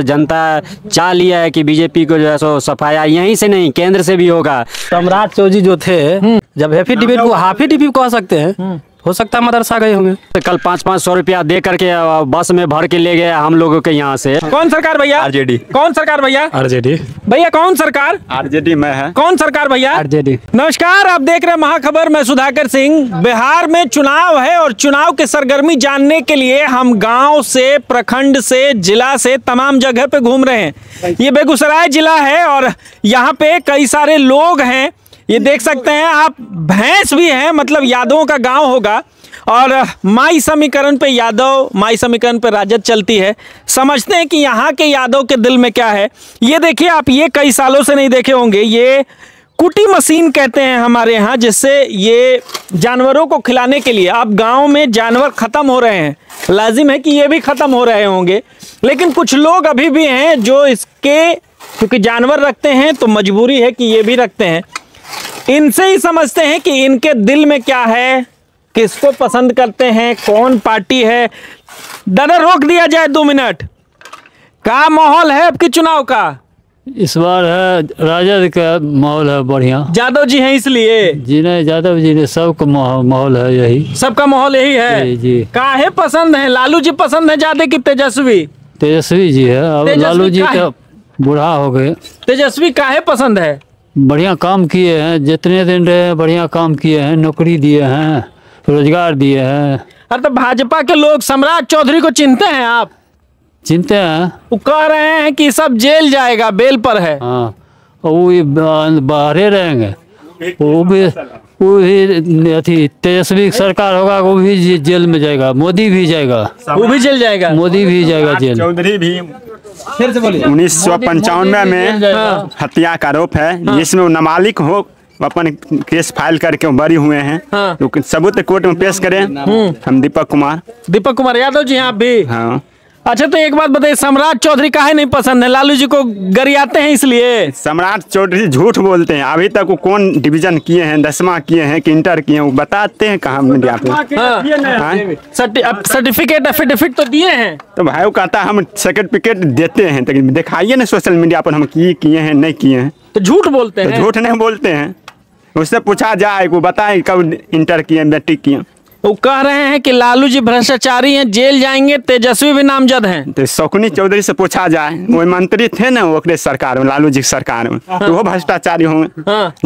जनता चाह लिया है कि बीजेपी को जो है सो सफाया यहीं से नहीं केंद्र से भी होगा। सम्राट चौधरी जो थे जब हैप्पी डिबेट को हाफी डिबेट कह सकते हैं, हो सकता है मदरसा गए होंगे। कल 500-500 रुपया दे करके बस में भर के ले गए हम लोगों के यहाँ से। कौन सरकार भैया? आरजेडी। कौन सरकार भैया? आरजेडी। भैया कौन सरकार? आरजेडी में है। कौन सरकार भैया? आरजेडी। नमस्कार, आप देख रहे हैं महाखबर, मैं सुधाकर सिंह। बिहार में चुनाव है और चुनाव के सरगर्मी जानने के लिए हम गांव से, प्रखंड से, जिला से तमाम जगह पे घूम रहे हैं। ये बेगूसराय जिला है और यहाँ पे कई सारे लोग हैं, ये देख सकते हैं आप। भैंस भी है, मतलब यादवों का गांव होगा और माई समीकरण पे यादव, माई समीकरण पे राजद चलती है। समझते हैं कि यहाँ के यादव के दिल में क्या है। ये देखिए आप, ये कई सालों से नहीं देखे होंगे, ये कुटी मशीन कहते हैं हमारे यहाँ, जिससे ये जानवरों को खिलाने के लिए। अब गांव में जानवर ख़त्म हो रहे हैं, लाजिम है कि ये भी ख़त्म हो रहे होंगे, लेकिन कुछ लोग अभी भी हैं जो इसके, क्योंकि जानवर रखते हैं तो मजबूरी है कि ये भी रखते हैं। इनसे ही समझते हैं कि इनके दिल में क्या है, किसको पसंद करते हैं, कौन पार्टी है। दादा रोक दिया जाए 2 मिनट। क्या माहौल है आपके चुनाव का? इस बार है राजद का माहौल है बढ़िया। यादव जी हैं इसलिए? जी नहीं, यादव जी ने सबका माहौल है यही, सबका माहौल यही है जी। काहे पसंद है? लालू जी पसंद है ज्यादा कि तेजस्वी? तेजस्वी जी है। अब लालू जी तो बूढ़ा हो गए। तेजस्वी काहे पसंद है? बढ़िया काम किए हैं, जितने दिन रहे बढ़िया काम किए हैं, नौकरी दिए हैं, रोजगार दिए हैं। अरे तो भाजपा के लोग सम्राट चौधरी को चिन्हते हैं आप? चिंते हैं। वो कह रहे हैं कि सब जेल जाएगा, बेल पर है। हाँ, वो बाहर रहेंगे। वो भी अथी तेजस्वी सरकार होगा, वो भी जेल में जाएगा। मोदी भी जाएगा। वो भी जेल जाएगा? मोदी भी जाएगा जेल। चौधरी भी फिर से बोलिए। 1995 में हत्या का आरोप है, जिसमें वो नाबालिग हो अपन केस फाइल करके बरी हुए हैं। तो सबूत कोर्ट में पेश करें। हम दीपक कुमार यादव जी हैं आप भी? हाँ। अच्छा, तो एक बात बताइए, सम्राट चौधरी काहे नहीं पसंद है? लालू जी को गरियाते हैं इसलिए? सम्राट चौधरी झूठ बोलते हैं। अभी तक वो कौन डिवीजन किए हैं, 10वां किए हैं कि इंटर किए हैं, वो बताते हैं कहाँ मीडिया पे। सर्टिफिकेट एफिडेविट तो दिए हैं। तो भाई वो कहता है हम सर्टिफिकेट देते हैं, तो दिखाइए ना सोशल मीडिया पर हम किए हैं नहीं किए हैं। तो झूठ बोलते हैं? झूठ नहीं बोलते हैं। उससे पूछा जाए, वो बताए कब इंटर किए, मैट्रिक किए। वो कह रहे हैं कि लालू जी भ्रष्टाचारी हैं, जेल जाएंगे, तेजस्वी भी नामजद हैं। तो शकुनी चौधरी से पूछा जाए, वो मंत्री थे ना वो सरकार में, लालू जी की सरकार में, तो वो भ्रष्टाचारी होंगे।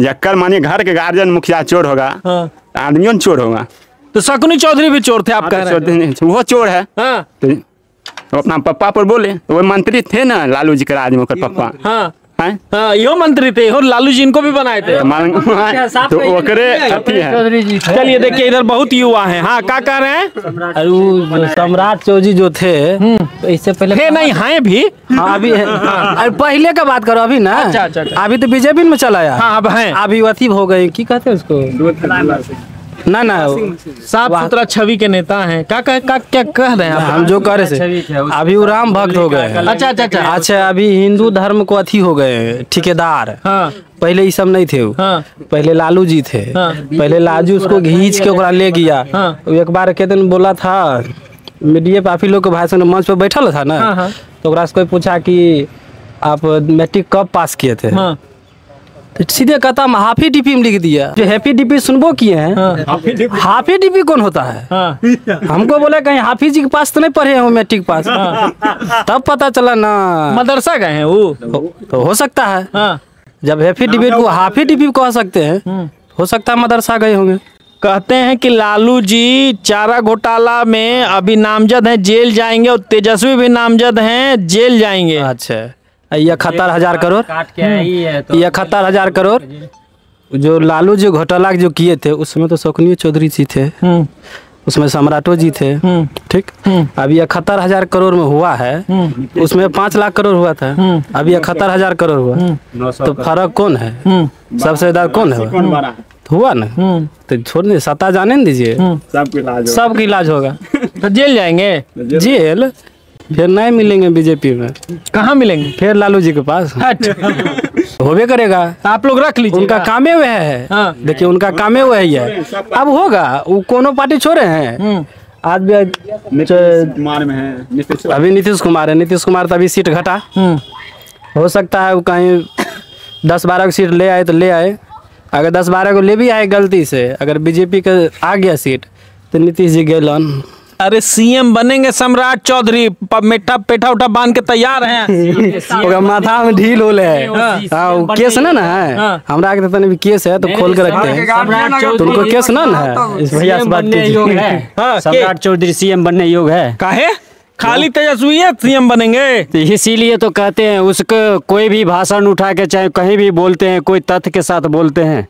जक्कर मानिए घर के गार्जियन मुखिया चोर होगा, आदमियों चोर होगा। तो शकुनी चौधरी भी चोर थे आप कह रहे हैं? वो चोर है। तो वो अपना पप्पा पर बोले, वो मंत्री थे ना लालू जी के राज में, पप्पा। हाँ, यो मंत्री थे और लालू जी इनको भी बनाए थे। तो चलिए देखिए, इधर बहुत युवा हैं। हाँ, क्या कह रहे हैं? सम्राट चौधरी जो थे तो इससे पहले थे नहीं, हैं भी। हाँ, अभी अरे पहले का बात करो, अभी ना। अच्छा। अभी तो बीजेपी में चला है। हाँ, अब हैं। अभी अथी हो गए, की कहते हैं उसको, ना साफ सुथरा छवि के नेता हैं। क्या कह रहे हैं हम जो कह रहे थे? अभी वो राम भक्त हो गए। अच्छा, अभी हिंदू धर्म को अथी हो गए ठेकेदार। पहले ये सब नहीं थे। पहले लालू जी थे। पहले लालू उसको घींच के ओकरा ले गया। एक बार के दिन बोला था मीडिया पे, काफी लोग के भाषण मंच पे बैठल था ना, तो ओकरा से कोई पूछा कि आप मैट्रिक कब पास किए थे, तो सीधे कहता हम हाफी डीपी में लिख दिया। जो हैप्पी डीपी सुनबो किए हैं। हाफी डीपी कौन होता है? हमको बोले कहीं हाफी जी के पास तो नहीं पढ़े हो मैट्रिक पास। तब पता चला ना मदरसा गए हैं वो। तो हो सकता है जब हैप्पी डीपी को हाफी डीपी कह सकते हैं, हो सकता है मदरसा गए होंगे। कहते हैं कि लालू जी चारा घोटाला में अभी नामजद हैं, जेल जाएंगे, और तेजस्वी भी नामजद हैं, जेल जाएंगे। अच्छा, 71,000 करोड़, 71,000 करोड़ जो लालू जी घोटाला जो किए थे, उसमें तो शकुनी चौधरी जी थे, उसमें सम्राटो जी थे। ठीक, अभी 71,000 करोड़ में हुआ है, उसमें 5 लाख करोड़ हुआ था, अभी 71,000 करोड़ हुआ। तो फर्क कौन है? सबसे ज्यादा कौन है? हुआ ना। तो छोड़ने, सत्ता जाने दीजिए, सबका इलाज होगा। तो जेल जाएंगे? जेल फिर नहीं मिलेंगे बीजेपी में। कहाँ मिलेंगे? फिर लालू जी के पास होबे करेगा। आप लोग रख लीजिए, उनका कामे वह है। देखिए, उनका कामे वही है। अब होगा, वो कोनो पार्टी छोड़े हैं, आज भी कुमार में है, अभी नीतीश कुमार है। नीतीश कुमार तो अभी सीट घटा, हो सकता है वो कहीं 10-12 को सीट ले आए तो ले आए। अगर 10-12 को ले भी आए गलती से, अगर बीजेपी का आ गया सीट तो नीतीश जी गेलन। अरे सीएम बनेंगे सम्राट चौधरी, मेठा पेठा उठा बांध के तैयार हैं। माथा में ढील होले है। हाँ, केस ना है हमरा के तने भी केस है तो खोल के रखते हैं। तुमको केस ना है इस भैया से बात कीजिए। सम्राट चौधरी सीएम बनने योग्य है? काहे खाली तेजस्वी सीएम बनेंगे? तो इसीलिए तो कहते हैं उसको कोई भी भाषण उठा के चाहे कहीं भी बोलते हैं, कोई तथ्य के साथ बोलते हैं।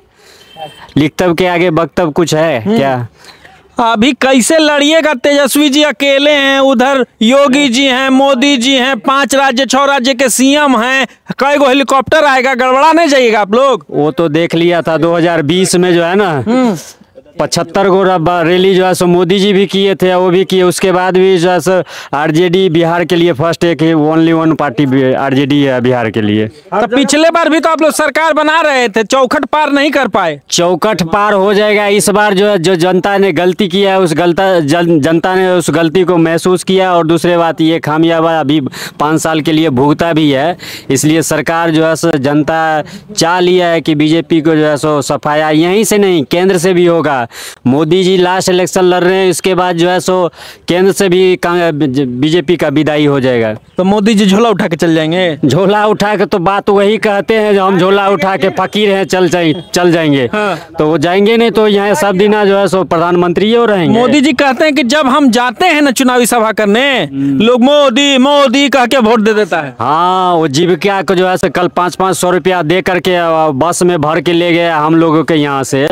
लिखतब के आगे वक्तव्य कुछ है क्या? अभी कैसे लड़िएगा? तेजस्वी जी अकेले हैं, उधर योगी जी हैं, मोदी जी हैं, 5 राज्य 6 राज्य के सीएम हैं, कई गो हेलीकॉप्टर आएगा, गड़बड़ा नहीं जाइएगा आप लोग? वो तो देख लिया था 2020 में जो है ना 75 गो रैली जो है सो मोदी जी भी किए थे, वो भी किए। उसके बाद भी जो है सो आरजेडी बिहार के लिए फर्स्ट एक ओनली वन पार्टी आरजेडी है बिहार के लिए। तो पिछले बार भी तो आप लोग सरकार बना रहे थे, चौखट पार नहीं कर पाए। चौखट पार हो जाएगा इस बार। जो जनता ने गलती किया है उस जनता ने उस गलती को महसूस किया, और दूसरी बात ये खामियाबा अभी 5 साल के लिए भुगता भी है। इसलिए सरकार जो है सो जनता चाह लिया है कि बीजेपी को जो है सो सफाया यहीं से नहीं केंद्र से भी होगा। मोदी जी लास्ट इलेक्शन लड़ रहे हैं, इसके बाद जो है सो केंद्र से भी बीजेपी का विदाई हो जाएगा। तो मोदी जी झोला उठा के चल जाएंगे? झोला उठा के तो बात वही कहते हैं जो हम झोला उठा के फकीर हैं चल जाएंगे। हाँ। तो वो जाएंगे नहीं तो यहाँ सब दिन जो है सो प्रधानमंत्री हो रहेंगे। मोदी जी कहते हैं कि जब हम जाते हैं ना चुनावी सभा करने, लोग मोदी मोदी कह के वोट दे देता है। हाँ, वो जीविका को जो है सो कल 500-500 रुपया दे करके बस में भर के ले गया हम लोगों के यहाँ से।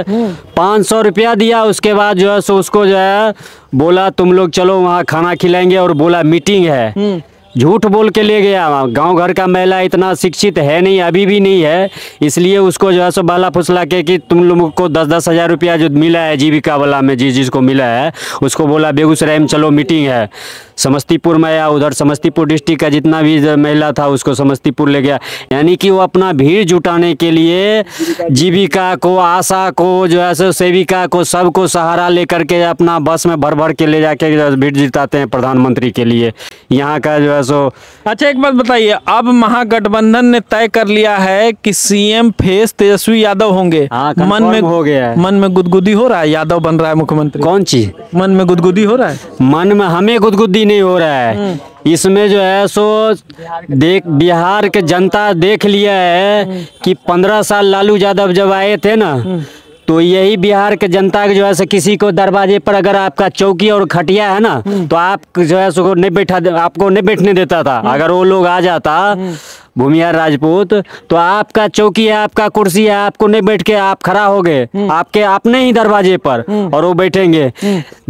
500 रुपया दिया, उसके बाद जो है सो उसको जो है बोला तुम लोग चलो वहाँ खाना खिलाएंगे, और बोला मीटिंग है। झूठ बोल के ले गया। गांव घर का महिला इतना शिक्षित है नहीं, अभी भी नहीं है, इसलिए उसको जो है सो बाला फुसला के कि तुम लोगों को 10-10 हज़ार रुपया जो मिला है जीविका वाला में जिसको मिला है उसको बोला बेगूसराय में चलो मीटिंग है। समस्तीपुर में आया, उधर समस्तीपुर डिस्ट्रिक्ट का जितना भी महिला था उसको समस्तीपुर ले गया। यानी कि वो अपना भीड़ जुटाने के लिए जीविका को, आशा को, जो है सो सेविका को, सबको सहारा लेकर के अपना बस में भर भर के ले जाके भीड़ जुटाते हैं प्रधानमंत्री के लिए यहाँ का जो है सो। अच्छा एक बात बताइए, अब महागठबंधन ने तय कर लिया है कि सीएम फेस तेजस्वी यादव होंगे। मन में हो गया है, मन में गुदगुदी हो रहा है, यादव बन रहा है मुख्यमंत्री। कौन चीज मन में गुदगुदी हो रहा है? मन में हमें गुदगुदी नहीं हो रहा है। इसमें जो है सो बिहार के जनता देख लिया है कि 15 साल लालू यादव जब आए थे ना तो यही बिहार के जनता के जो है किसी को दरवाजे पर अगर आपका चौकी और खटिया है ना तो आप जो है सो आपको नहीं बैठने देता था। अगर वो लोग आ जाता भूमिहार राजपूत तो आपका चौकी है, आपका कुर्सी है, आपको नहीं बैठ के आप खड़ा हो गए आपके अपने ही दरवाजे पर और वो बैठेंगे।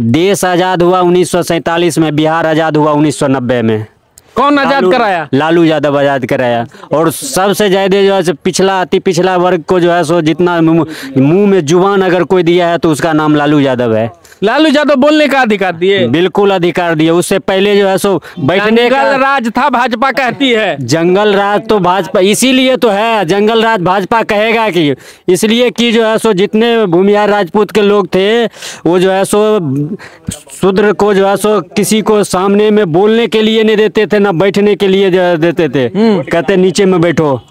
देश आजाद हुआ 1947 में, बिहार आजाद हुआ 1990 में। कौन आजाद कराया? लालू यादव आजाद कराया। और सबसे ज्यादा जो है पिछला अति पिछला वर्ग को जो है सो जितना मुंह में जुबान अगर कोई दिया है तो उसका नाम लालू यादव है। लालू यादव बोलने का अधिकार दिए? बिल्कुल अधिकार दिए। उससे पहले जो है सो बैठने का राज था, भाजपा कहती है। जंगल राज तो भाजपा इसीलिए तो है, जंगल राज भाजपा कहेगा कि इसलिए कि जो है सो जितने भूमिहार राजपूत के लोग थे वो जो है सो शूद्र को जो है सो किसी को सामने में बोलने के लिए नहीं देते थे, ना बैठने के लिए देते थे, कहते नीचे में बैठो।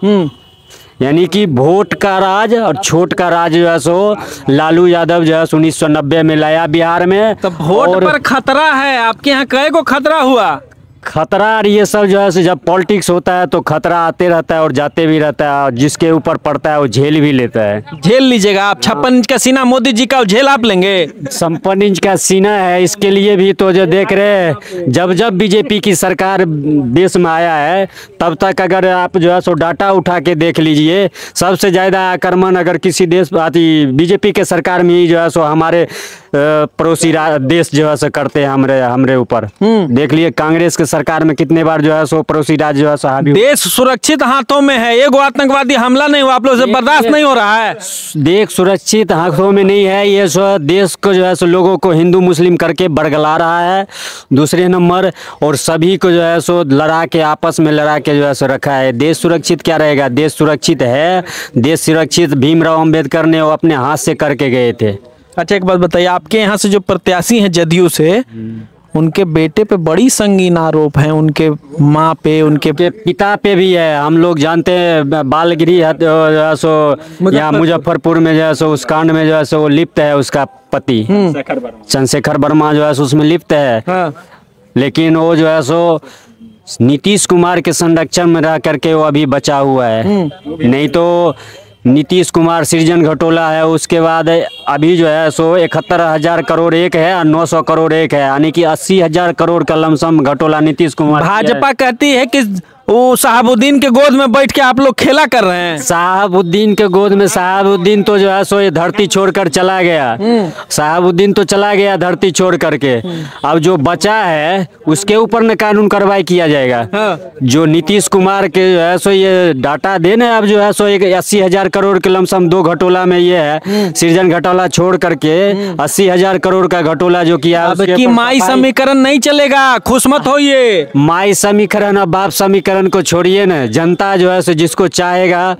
यानी कि वोट का राज और छोट का राज जो है सो लालू यादव जो है 1990 में लाया बिहार में। तो वोट पर खतरा है आपके यहाँ, कई को खतरा हुआ? खतरा और ये सब जो है जब पॉलिटिक्स होता है तो खतरा आते रहता है और जाते भी रहता है, और जिसके ऊपर पड़ता है वो झेल भी लेता है। झेल लीजिएगा आप। 56 इंच का सीना मोदी जी का, झेल आप लेंगे? 56 इंच का सीना है, इसके लिए भी तो जो देख रहे हैं जब जब बीजेपी की सरकार देश में आया है तब तक अगर आप जो है सो डाटा उठा के देख लीजिए, सबसे ज्यादा आक्रमण अगर किसी देश बीजेपी के सरकार में ही जो है सो हमारे पड़ोसी देश जो है सो करते हैं हमरे ऊपर। देख लिए कांग्रेस के सरकार में कितने बार जो है सो पड़ोसी राज्य जो है सो देश सुरक्षित हाथों में है, एक आतंकवादी हमला नहीं हुआ, आप लोग से बर्दाश्त नहीं हो रहा है। देश सुरक्षित हाथों में नहीं है, ये सो देश को जो है सो लोगों को हिंदू मुस्लिम करके बरगला रहा है दूसरे नंबर, और सभी को जो है सो लड़ा के आपस में लड़ा के जो है सो रखा है। देश सुरक्षित क्या रहेगा? देश सुरक्षित है, देश सुरक्षित भीमराव अंबेडकर ने वो अपने हाथ से करके गए थे। अच्छा एक बात बताइए, आपके यहाँ से जो प्रत्याशी हैं जदयू से, उनके बेटे पे बड़ी संगीन आरोप है, उनके माँ पे, उनके पिता पे भी है। हम लोग जानते हैं बालगिरी जो है सो यहाँ मुजफ्फरपुर में जो है सो उस कांड में जो है सो वो लिप्त है, उसका पति चंद्रशेखर वर्मा जो है सो उसमें लिप्त है। लेकिन वो जो है सो नीतीश कुमार के संरक्षण में रह करके वो अभी बचा हुआ है। नहीं तो नीतीश कुमार सृजन घटोला है, उसके बाद अभी जो है सो 71,000 करोड़ एक है और 900 करोड़ एक है, यानी कि 80,000 करोड़ का लमसम घटोला नीतीश कुमार। भाजपा कहती है कि वो साहबुद्दीन के गोद में बैठ के आप लोग खेला कर रहे हैं। साहबुद्दीन के गोद में, साहबुद्दीन तो जो है सो ये धरती छोड़कर चला गया। साहबुद्दीन तो चला गया धरती छोड़ करके। अब जो बचा है उसके ऊपर न कानून कार्रवाई किया जाएगा। जो नीतीश कुमार के जो है सो ये डाटा देने, अब जो है सो 80,000 करोड़ के लमसम 2 घटोला में ये है, सृजन घटोला छोड़ करके 80,000 करोड़ का घटोला जो किया। कि माई समीकरण नहीं चलेगा, खुश मत होइए। माई समीकरण और बाप समीकरण को छोड़िए ना, जनता जो है सो जिसको चाहेगा,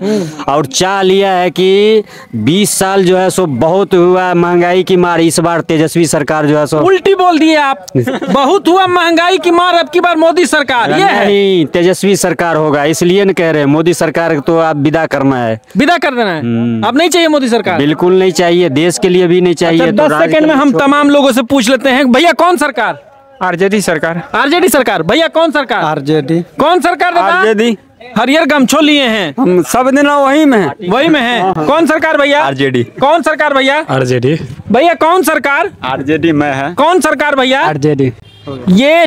और चाह लिया है कि 20 साल जो है सो बहुत हुआ महंगाई की मार, इस बार तेजस्वी सरकार जो है सो उल्टी बोल दिए आप। बहुत हुआ महंगाई की मार, अब की बार मोदी सरकार ये है। नहीं, तेजस्वी सरकार होगा, इसलिए न कह रहे मोदी सरकार तो आप विदा करना है, विदा कर देना है। अब नहीं चाहिए मोदी सरकार, बिल्कुल नहीं चाहिए, देश के लिए भी नहीं चाहिए। 10 सेकंड में हम तमाम लोगों से पूछ लेते हैं, भैया कौन सरकार? आरजेडी सरकार। आरजेडी सरकार। भैया कौन सरकार? आरजेडी। कौन सरकार? आरजेडी। हरियर गमछो लिए हैं हम सब दिन वही में है। वही में है। कौन सरकार भैया? आरजेडी। कौन सरकार भैया? आरजेडी। भैया कौन सरकार? आरजेडी में है। कौन सरकार भैया? आरजेडी। ये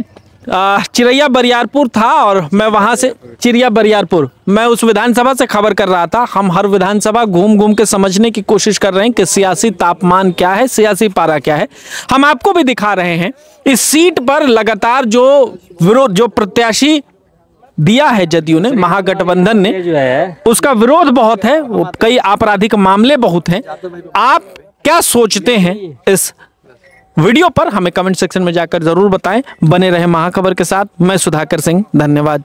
चिरैया बरियारपुर था और मैं वहां से, चिरैया बरियारपुर, मैं उस विधानसभा से खबर कर रहा था। हम हर विधानसभा घूम घूम के समझने की कोशिश कर रहे हैं कि सियासी तापमान क्या है, सियासी पारा क्या है। हम आपको भी दिखा रहे हैं इस सीट पर लगातार जो विरोध, जो प्रत्याशी दिया है जदयू ने, महागठबंधन ने, जो है उसका विरोध बहुत है, वो कई आपराधिक मामले बहुत हैं। आप क्या सोचते हैं इस वीडियो पर? हमें कमेंट सेक्शन में जाकर जरूर बताएं। बने रहे महाखबर के साथ। मैं सुधाकर सिंह, धन्यवाद।